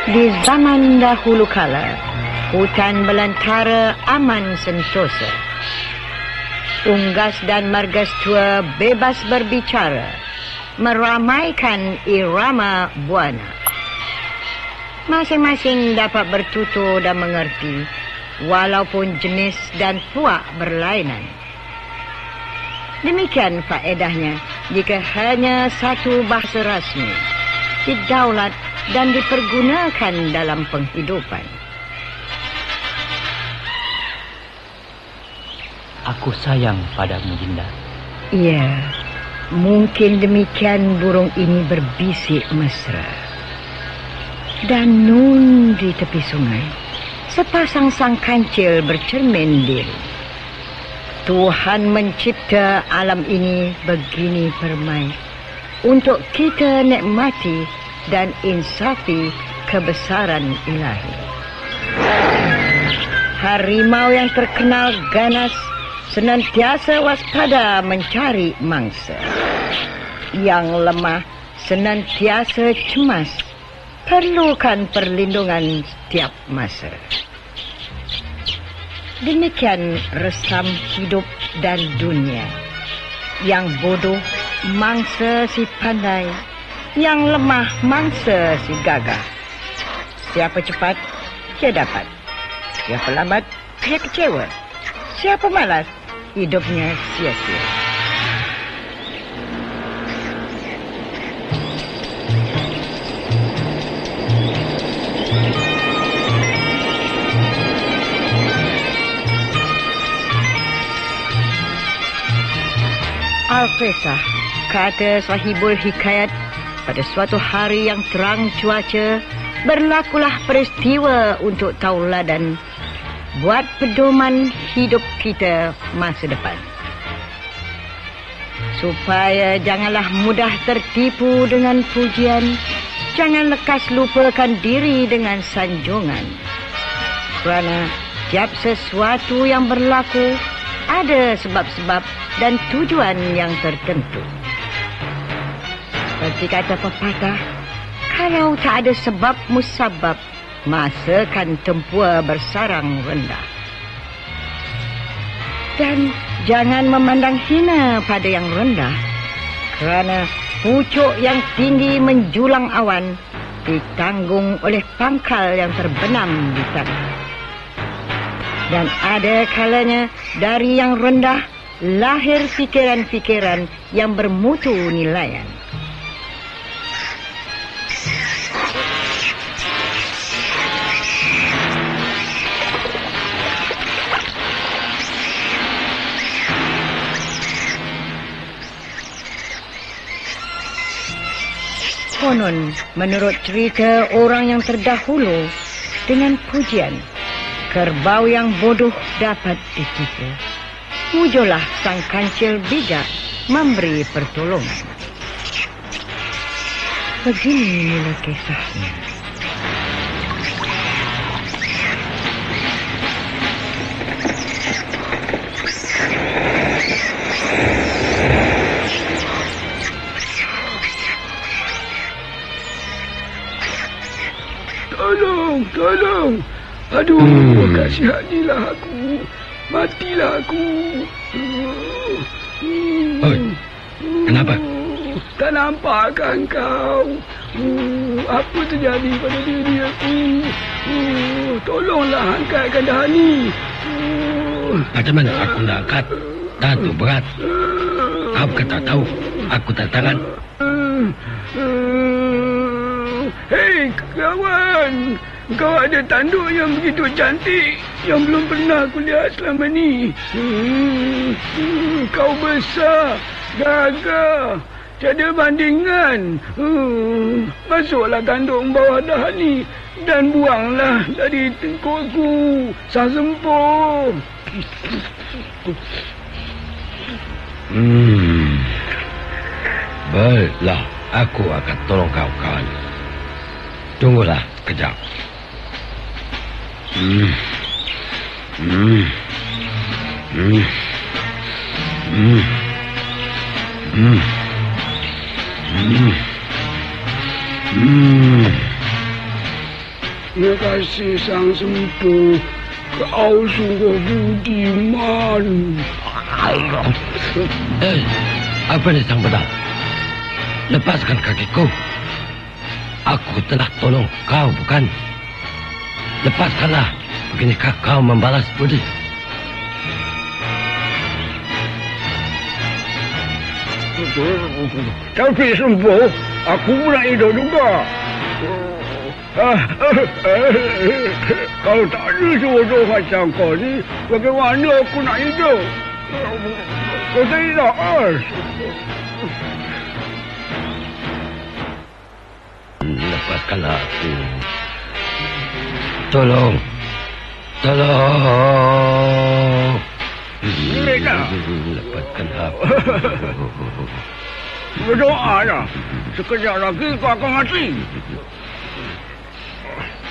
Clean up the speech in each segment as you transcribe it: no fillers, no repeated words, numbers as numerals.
Di zaman dahulu kala, hutan belantara aman sentosa. Unggas dan margas tua bebas berbicara, meramaikan irama buana. Masing-masing dapat bertutur dan mengerti, walaupun jenis dan puak berlainan. Demikian faedahnya jika hanya satu bahasa rasmi, didaulat dan dipergunakan dalam penghidupan. Aku sayang padamu, Dinda. Ya, mungkin demikian burung ini berbisik mesra. Dan nun di tepi sungai, sepasang sang kancil bercermin diri. Tuhan mencipta alam ini begini permai, untuk kita nikmati dan insafi kebesaran ilahi. Harimau yang terkenal ganas senantiasa waspada mencari mangsa. Yang lemah senantiasa cemas, perlukan perlindungan setiap masa. Demikian resam hidup dan dunia. Yang bodoh mangsa si pandai, yang lemah mangsa si gagah. Siapa cepat, dia dapat. Siapa lambat, dia kecewa. Siapa malas, hidupnya sia-sia. Al-Fesah, kata sahibul hikayat, pada suatu hari yang terang cuaca, berlakulah peristiwa untuk tauladan, buat pedoman hidup kita masa depan. Supaya janganlah mudah tertipu dengan pujian, jangan lekas lupakan diri dengan sanjungan. Kerana tiap sesuatu yang berlaku ada sebab-sebab dan tujuan yang tertentu. Seperti kata pepatah, kalau tak ada sebab musabab, masa kan tempua bersarang rendah. Dan jangan memandang hina pada yang rendah, kerana pucuk yang tinggi menjulang awan ditanggung oleh pangkal yang terbenam di tanah. Dan ada kalanya dari yang rendah lahir fikiran-fikiran yang bermutu nilaian. Konon, menurut cerita orang yang terdahulu, dengan pujian, kerbau yang bodoh dapat ditipu. Muncullah sang kancil bijak memberi pertolongan. Begini mula kisahnya. Tolong. Aduh, kasihanilah aku. Matilah aku. Oi, kenapa? Tak nampakkah kau? Apa terjadi pada diri aku? Tolonglah angkatkan dah ni. Macam mana aku nak angkat? Tentu berat. Apa tak tahu? Aku tak tahan. Hei, kawan. Kau ada tanduk yang begitu cantik yang belum pernah aku lihat selama ni. Kau besar, gagah, tiada bandingan. Masuklah tanduk bawah dah ni dan buanglah dari tengkukku sang sempur. Baiklah, aku akan tolong kau, kawan. Tunggulah sekejap. Terima kasih Sang Sempu. Kau sungguh budiman. Apa ni Sang Bedal? Lepaskan kakiku. Aku telah tolong kau, bukan? Lepaskanlah. Beginikah kau membalas budi? Tapi Sempu, aku pun nak hidup juga. Kalau tak ada jodoh macam kau ni, bagaimana aku nak hidup? Kau tidak. Lepaskanlah aku. Tolong. Tolong. Lepaskan aku. Berdoa lah. Sekejap lagi kau akan mati.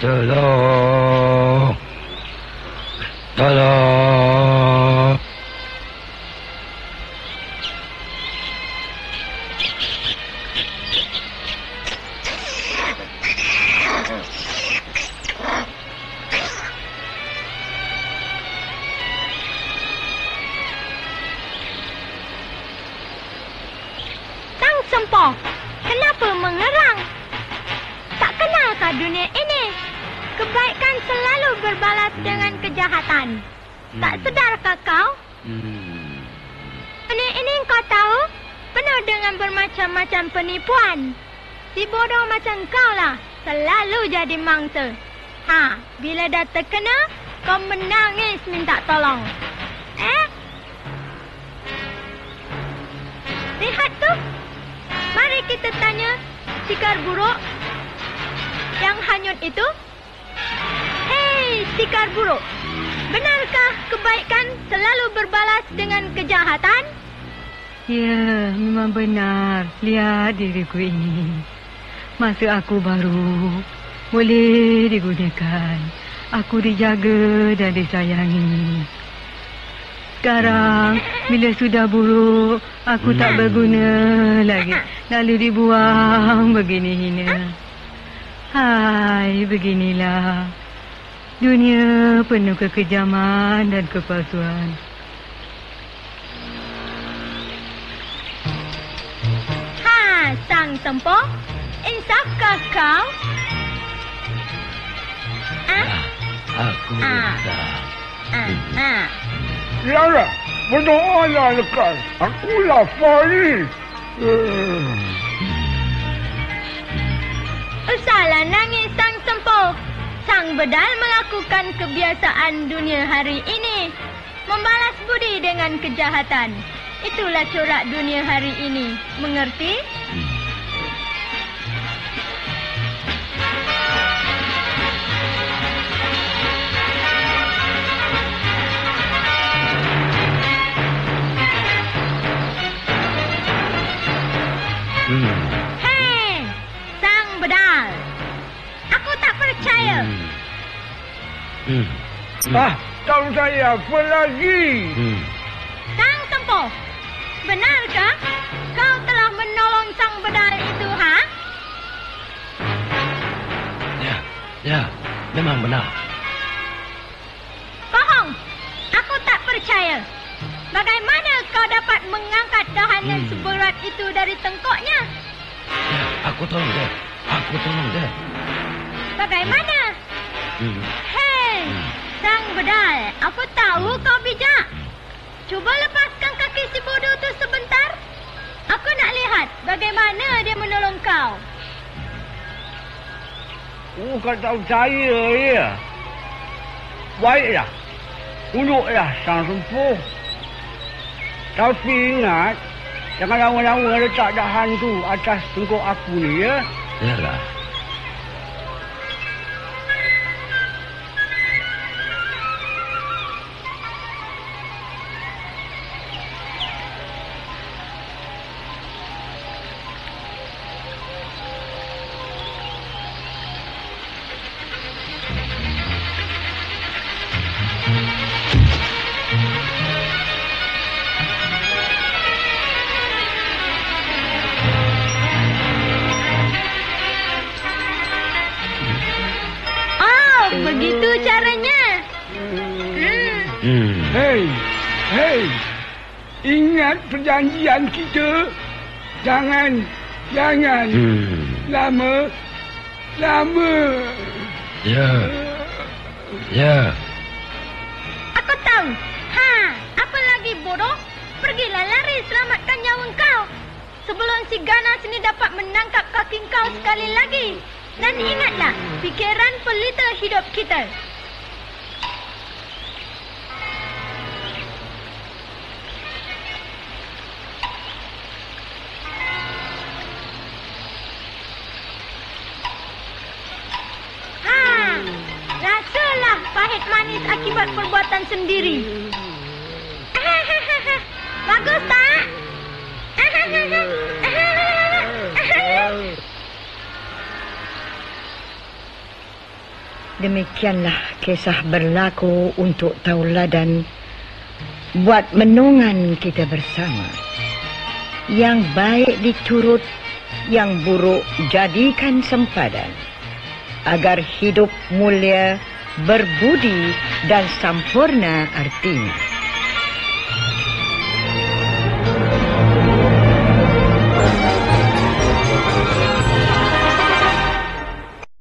Tolong. Tolong. Sempo, kenapa mengerang? Tak kenalkah dunia ini? Kebaikan selalu berbalas dengan kejahatan. Tak sedarkah kau? Dunia ini kau tahu, penuh dengan bermacam-macam penipuan. Si bodoh macam kau lah, selalu jadi mangsa. Bila dah terkena, kau menangis minta tolong. Lihat tu. Mari kita tanya tikar buruk yang hanyut itu. Hei, tikar buruk. Benarkah kebaikan selalu berbalas dengan kejahatan? Ya, memang benar. Lihat diriku ini. Masa aku baru, boleh digunakan. Aku dijaga dan disayangi. Sekarang, bila sudah buruk, aku tak berguna lagi. Lalu dibuang begini hina. Hai, beginilah. Dunia penuh kekejaman dan kepalsuan. Sang Sempo, insafkah kau? Aku insaf. Biarlah, berdoalah lekas. Akulah Fahri. Usahlah nangis Sang Sempo. Sang Bedal melakukan kebiasaan dunia hari ini. Membalas budi dengan kejahatan. Itulah corak dunia hari ini. Mengerti? Hei, Sang Bedal. Aku tak percaya. Tahu saya apa lagi? Sang Sempo, benarkah kau telah menolong Sang Bedal itu, Ya, memang benar. Bohong. Aku tak percaya. Bagaimana kau dapat mengangkat tahanan seberat itu dari tengkoknya? Ya, aku tolong dia. Bagaimana? Hei, Sang Bedal, aku tahu kau bijak. Cuba lepaskan kaki si bodoh tu sebentar. Aku nak lihat bagaimana dia menolong kau. Kau tak percaya ya? Baiklah. Tunduklah Sang Sempu. Tapi ingat, jangan lama-lama letak dahan tu atas tengkok aku ni, ya? Yalah. Begitu caranya. Hei, ingat perjanjian kita. Jangan lama. Ya. Aku tahu. Apa lagi bodoh? Pergilah lari, selamatkan nyawa kau. Sebelum si ganas ini dapat menangkap kaki kau sekali lagi. Dan ingatlah, fikiran pelita hidup kita. Rasalah pahit manis akibat perbuatan sendiri. Bagus tak? Demikianlah kisah berlaku untuk tauladan buat menungan kita bersama. Yang baik diturut, yang buruk jadikan sempadan, agar hidup mulia, berbudi dan sempurna artinya.